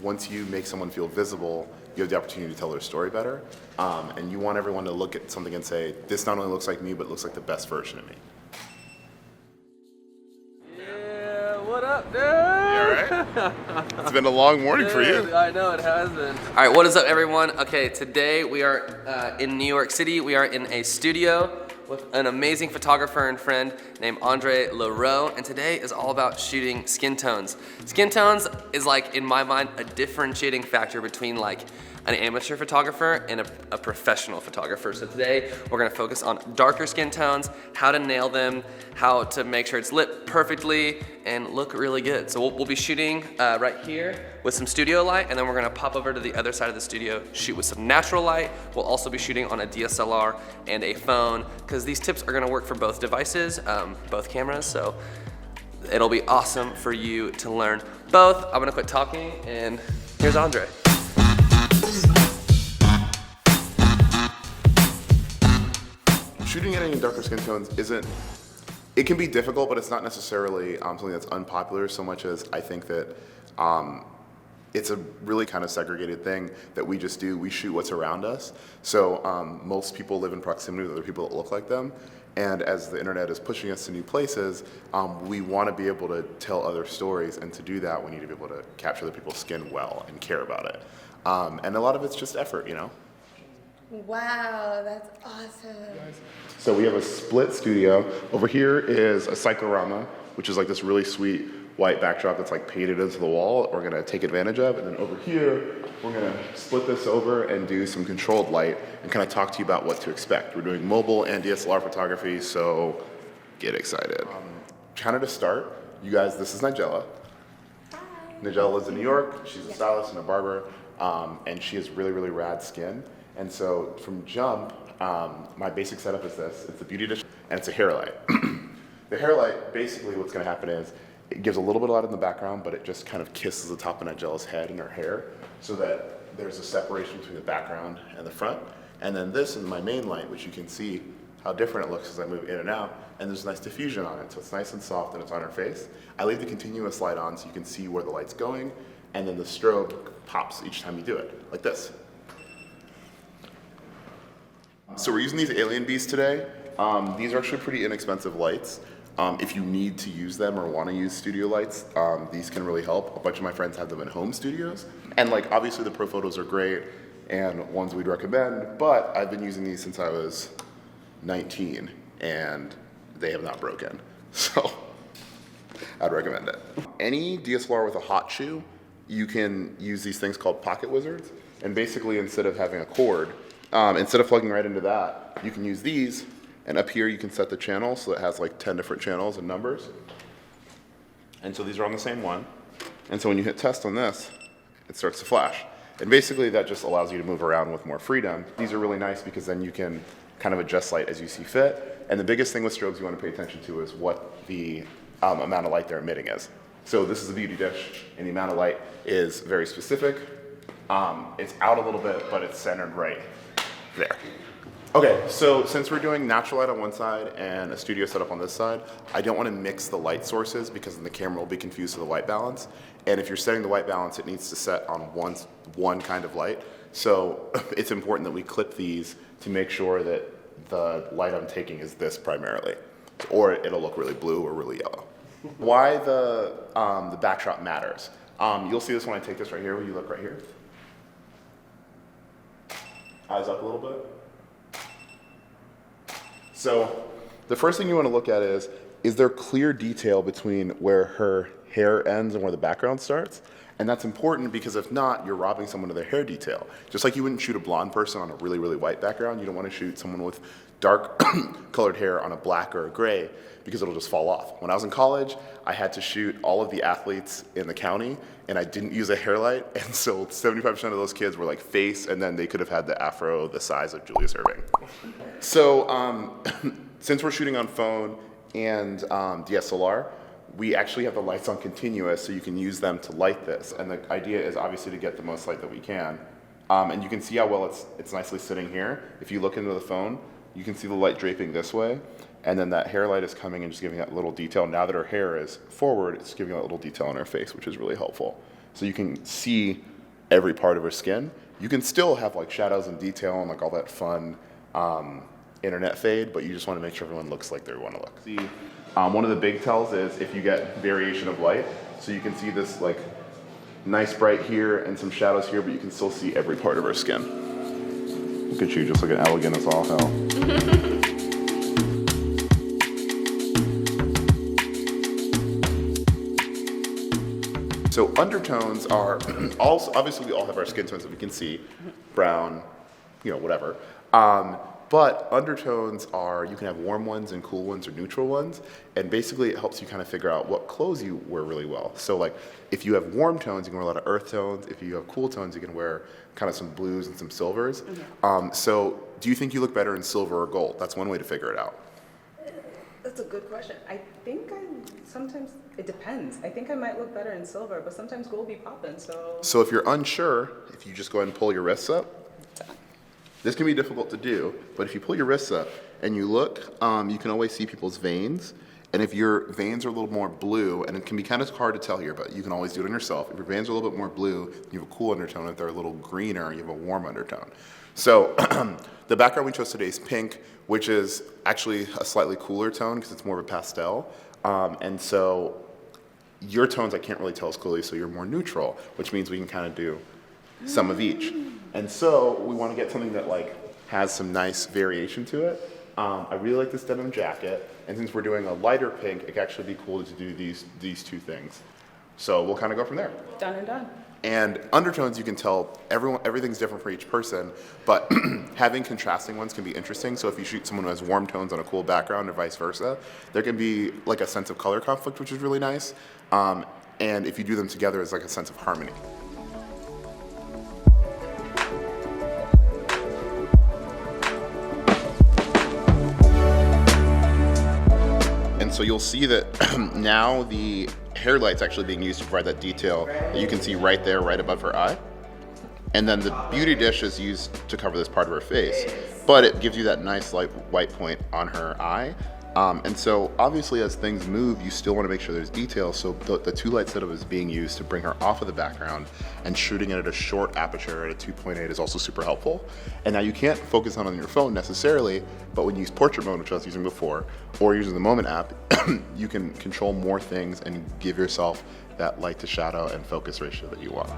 once you make someone feel visible, you have the opportunity to tell their story better. And you want everyone to look at something and say, this not only looks like me, but looks like the best version of me. Yeah, what up, dude? You alright? It's been a long morning for you. I know, it has been. All right, what is up, everyone? Okay, today we are in New York City. We are in a studio with an amazing photographer and friend named Aundre Larrow, and today is all about shooting skin tones. Skin tones is, like, in my mind, a differentiating factor between like an amateur photographer and a professional photographer. So today we're gonna focus on darker skin tones, how to nail them, how to make sure it's lit perfectly and look really good. So we'll be shooting right here with some studio light, and then we're gonna pop over to the other side of the studio, shoot with some natural light. We'll also be shooting on a DSLR and a phone, because these tips are gonna work for both devices, both cameras, so it'll be awesome for you to learn both. I'm gonna quit talking, and here's Aundre. Shooting any darker skin tones it can be difficult, but it's not necessarily something that's unpopular so much as I think that it's a really kind of segregated thing that we just do. We shoot what's around us. So most people live in proximity to other people that look like them. And as the internet is pushing us to new places, we want to be able to tell other stories. And to do that, we need to be able to capture other people's skin well and care about it. And a lot of it's just effort, you know? Wow, that's awesome. So we have a split studio. Over here is a cyclorama, which is like this really sweet white backdrop that's like painted into the wall that we're gonna take advantage of. And then over here, we're gonna split this over and do some controlled light and kind of talk to you about what to expect. We're doing mobile and DSLR photography, so get excited. Kind of to start, you guys, this is Nigella. Hi. Nigella lives in New York. She's a stylist and a barber, and she has really, really rad skin. And so from jump, my basic setup is this. It's a beauty dish and it's a hair light. The hair light, basically what's gonna happen is it gives a little bit of light in the background, but it just kind of kisses the top of Nigella's head and her hair so that there's a separation between the background and the front. And then this is my main light, which you can see how different it looks as I move in and out. And there's a nice diffusion on it, so it's nice and soft and it's on her face. I leave the continuous light on so you can see where the light's going, and then the strobe pops each time you do it, like this. So we're using these Alien Bees today. These are actually pretty inexpensive lights. If you need to use them or want to use studio lights, these can really help. A bunch of my friends have them in home studios. And like obviously the Pro Photos are great and ones we'd recommend, but I've been using these since I was 19 and they have not broken. So I'd recommend it. Any DSLR with a hot shoe, you can use these things called pocket wizards. And basically instead of having a cord, instead of plugging right into that, you can use these, and up here you can set the channel so it has like 10 different channels and numbers. And so these are on the same one. And so when you hit test on this, it starts to flash. And basically that just allows you to move around with more freedom. These are really nice because then you can kind of adjust light as you see fit. And the biggest thing with strobes you want to pay attention to is what the amount of light they're emitting is. So this is a beauty dish, and the amount of light is very specific. It's out a little bit, but it's centered right there. Okay, so since we're doing natural light on one side and a studio setup on this side, I don't want to mix the light sources because then the camera will be confused with the white balance. And if you're setting the white balance, it needs to set on one kind of light. So it's important that we clip these to make sure that the light I'm taking is this primarily, or it'll look really blue or really yellow. Why the backdrop matters. You'll see this when I take this right here. Will you look right here? Eyes up a little bit. So the first thing you want to look at is there clear detail between where her hair ends and where the background starts? And that's important because if not, you're robbing someone of their hair detail. Just like you wouldn't shoot a blonde person on a really, really white background, you don't want to shoot someone with dark colored hair on a black or a gray because it'll just fall off. When I was in college, I had to shoot all of the athletes in the county and I didn't use a hair light, and so 75% of those kids were like face, and then they could have had the afro the size of Julius Erving. So since we're shooting on phone and DSLR, we actually have the lights on continuous so you can use them to light this. And the idea is obviously to get the most light that we can. And you can see how well it's nicely sitting here. If you look into the phone, you can see the light draping this way. And then that hair light is coming and just giving that little detail. Now that her hair is forward, it's giving that little detail on her face, which is really helpful. so you can see every part of her skin. You can still have like shadows and detail and like all that fun internet fade, but you just want to make sure everyone looks like they want to look. See, one of the big tells is if you get variation of light. So you can see this like nice bright here and some shadows here, but you can still see every part of her skin. Look at you, just looking elegant as all hell. So undertones are also, obviously we all have our skin tones that we can see, brown, whatever. But undertones are, you can have warm ones and cool ones or neutral ones, and basically it helps you kind of figure out what clothes you wear really well. So like, if you have warm tones, you can wear a lot of earth tones. If you have cool tones, you can wear kind of some blues and some silvers. So do you think you look better in silver or gold? That's one way to figure it out. That's a good question. I think sometimes, it depends. I think I might look better in silver, but sometimes gold be popping, so. So if you're unsure, if you just go ahead and pull your wrists up, this can be difficult to do, but if you pull your wrists up and you look, you can always see people's veins. And if your veins are a little more blue, and it can be kind of hard to tell here, but you can always do it on yourself. If your veins are a little bit more blue, you have a cool undertone. If they're a little greener, you have a warm undertone. So the background we chose today is pink, which is actually a slightly cooler tone because it's more of a pastel. And so your tones I can't really tell as clearly, so you're more neutral, which means we can kind of do some of each. And so we want to get something that like has some nice variation to it. I really like this denim jacket, and since we're doing a lighter pink, it can actually be cool to do these two things. So we'll kind of go from there. Done and done. And undertones, you can tell everything's different for each person, but having contrasting ones can be interesting. So if you shoot someone who has warm tones on a cool background or vice versa, there can be like a sense of color conflict, which is really nice. And if you do them together, it's like a sense of harmony. And so you'll see that now the hair light's actually being used to provide that detail that you can see right there, right above her eye. And then the beauty dish is used to cover this part of her face, but it gives you that nice light white point on her eye. And so obviously as things move, you still want to make sure there's detail. So the two light setup is being used to bring her off of the background, and shooting it at a short aperture at a 2.8 is also super helpful. And now you can't focus on your phone necessarily, but when you use portrait mode, which I was using before, or using the Moment app, you can control more things and give yourself that light to shadow and focus ratio that you want.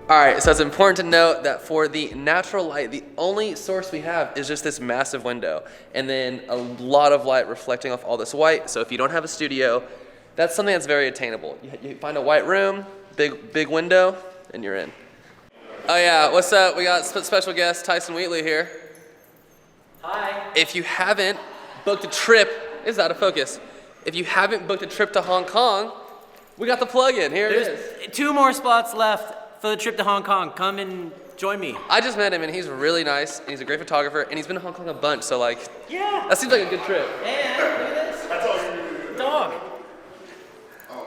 All right, so it's important to note that for the natural light, the only source we have is just this massive window, and then a lot of light reflecting off all this white. So if you don't have a studio, that's something that's very attainable. You find a white room, big window, and you're in. Oh yeah, what's up? We got special guest Tyson Wheatley here. Hi. If you haven't booked a trip, is out of focus. If you haven't booked a trip to Hong Kong, we got the plug-in. Here it is. There's 2 more spots left for the trip to Hong Kong. Come and join me. I just met him, and he's really nice, and he's a great photographer, and he's been to Hong Kong a bunch, so like, Yeah. that seems like a good trip. And look at this. That's all you need. Dog.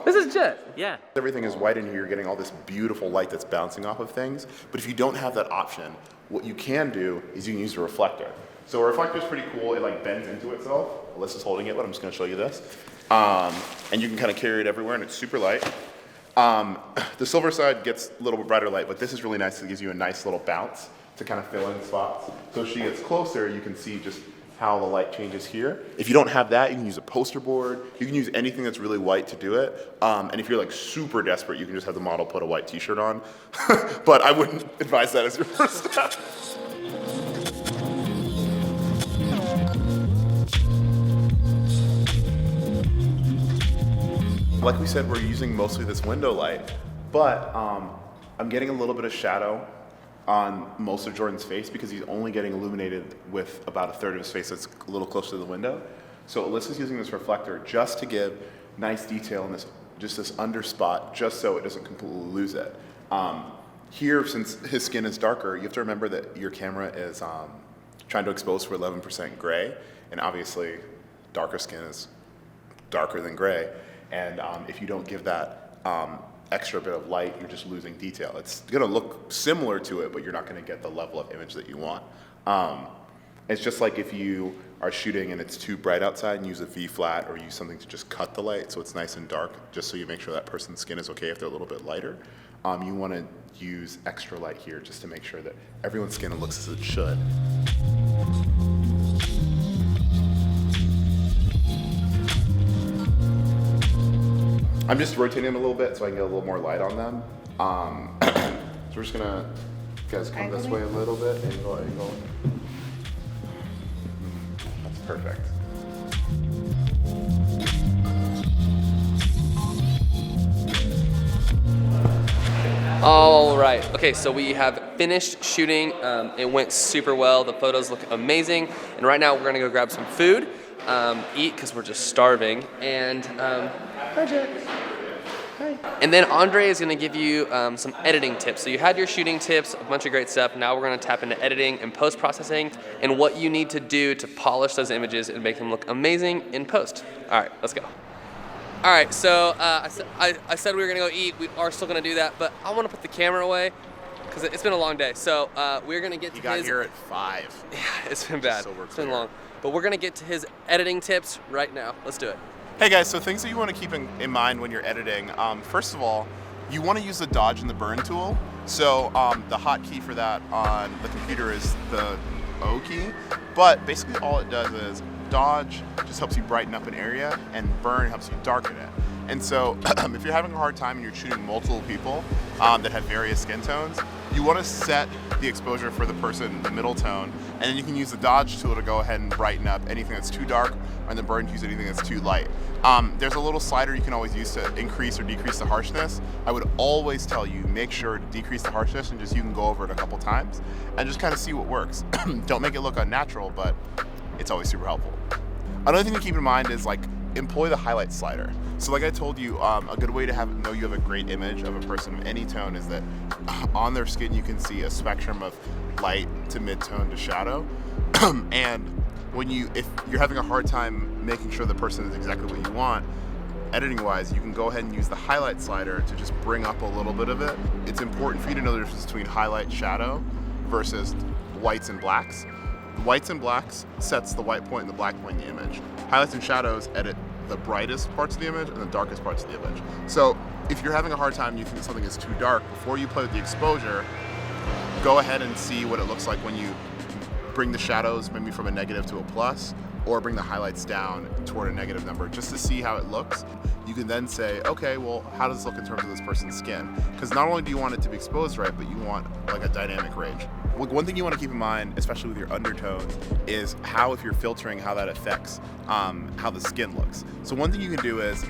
This is Jet. Yeah. Everything is white in here, you're getting all this beautiful light that's bouncing off of things. But if you don't have that option, what you can do is you can use a reflector. So a reflector is pretty cool. It like bends into itself. Alyssa's holding it, but I'm just gonna show you this. And you can kind of carry it everywhere, and it's super light. The silver side gets a little bit brighter light, but this is really nice. It gives you a nice little bounce to kind of fill in spots. So as she gets closer, you can see just how the light changes here. If you don't have that, you can use a poster board. You can use anything that's really white to do it. And if you're like super desperate, you can just have the model put a white t-shirt on. But I wouldn't advise that as your first step. Like we said, we're using mostly this window light, but I'm getting a little bit of shadow on most of Jordan's face because he's only getting illuminated with about a third of his face that's a little close to the window. So Alyssa's using this reflector just to give nice detail in this, just this under spot, just so it doesn't completely lose it. Here, since his skin is darker, you have to remember that your camera is trying to expose for 11% gray, and obviously darker skin is darker than gray. And if you don't give that extra bit of light, you're just losing detail. It's gonna look similar to it, but you're not gonna get the level of image that you want. It's just like if you are shooting and it's too bright outside and use a V flat or use something to just cut the light so it's nice and dark, just so you make sure that person's skin is okay if they're a little bit lighter. You want to use extra light here just to make sure that everyone's skin looks as it should. I'm just rotating them a little bit so I can get a little more light on them. So we're just gonna, guys, come this way a little bit, angle. That's perfect. All right. Okay, so we have finished shooting. It went super well. The photos look amazing. And right now we're gonna go grab some food, eat because we're just starving. And hi, Jack. Hi. And then Aundre is gonna give you some editing tips. So you had your shooting tips, a bunch of great stuff. Now we're gonna tap into editing and post-processing and what you need to do to polish those images and make them look amazing in post. All right, let's go. All right, so I said we were gonna go eat. We are still gonna do that, but I wanna put the camera away because it's been a long day. So we're gonna get to his... He got here at 5. Yeah, it's been bad. So It's been long. But we're gonna get to his editing tips right now. Let's do it. Hey guys, so things that you want to keep in mind when you're editing. First of all, you want to use the dodge and the burn tool. So the hotkey for that on the computer is the O key, but basically all it does is dodge just helps you brighten up an area and burn helps you darken it. And so if you're having a hard time and you're shooting multiple people that have various skin tones, you want to set the exposure for the person in the middle tone, and then you can use the dodge tool to go ahead and brighten up anything that's too dark, and then burn to use anything that's too light. There's a little slider you can always use to increase or decrease the harshness. I would always tell you, make sure to decrease the harshness and just you can go over it a couple times and just kind of see what works. Don't make it look unnatural, but it's always super helpful. Another thing to keep in mind is like employ the highlight slider. So like I told you, a good way to know you have a great image of a person of any tone is that on their skin you can see a spectrum of light to mid-tone to shadow. And if you're having a hard time making sure the person is exactly what you want, editing wise, you can go ahead and use the highlight slider to just bring up a little bit of it. It's important for you to know the difference between highlight shadow versus whites and blacks. The whites and blacks sets the white point and the black point in the image. Highlights and shadows edit the brightest parts of the image and the darkest parts of the image. So if you're having a hard time and you think that something is too dark, before you play with the exposure, go ahead and see what it looks like when you bring the shadows maybe from a negative to a plus, or bring the highlights down toward a negative number just to see how it looks. You can then say, okay, well, how does this look in terms of this person's skin? Because not only do you want it to be exposed right, but you want like a dynamic range. One thing you want to keep in mind, especially with your undertones, is how, if you're filtering, how that affects how the skin looks. So one thing you can do is,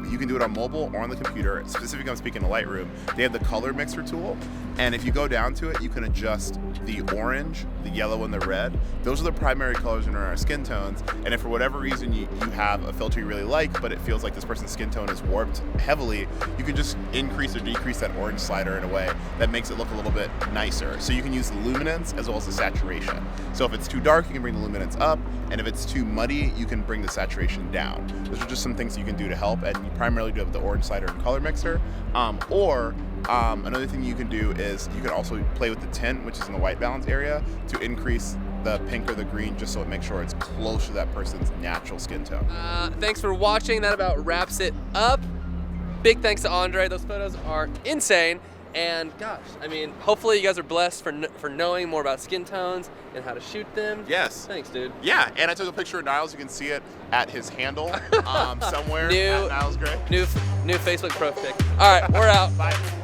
you can do it on mobile or on the computer. Specifically, I'm speaking to Lightroom. They have the color mixer tool, and if you go down to it, you can adjust the orange, the yellow, and the red. Those are the primary colors in our skin tones, and if for whatever reason you have a filter you really like, but it feels like this person's skin tone is warped heavily, you can just increase or decrease that orange slider in a way that makes it look a little bit nicer. So you can use the luminance as well as the saturation. So if it's too dark, you can bring the luminance up, and if it's too muddy, you can bring the saturation down. Those are just some things you can do to help, and you primarily do it with the orange slider and color mixer. Another thing you can do is you can also play with the tint, which is in the white balance area, to increase the pink or the green just so it makes sure it's close to that person's natural skin tone. Thanks for watching. That about wraps it up. Big thanks to Aundre. Those photos are insane. And gosh, I mean, hopefully you guys are blessed for knowing more about skin tones and how to shoot them. Yes. Thanks, dude. Yeah, and I took a picture of Niles. You can see it at his handle somewhere. New at Niles Gray. Facebook profile pic. All right, we're out. Bye.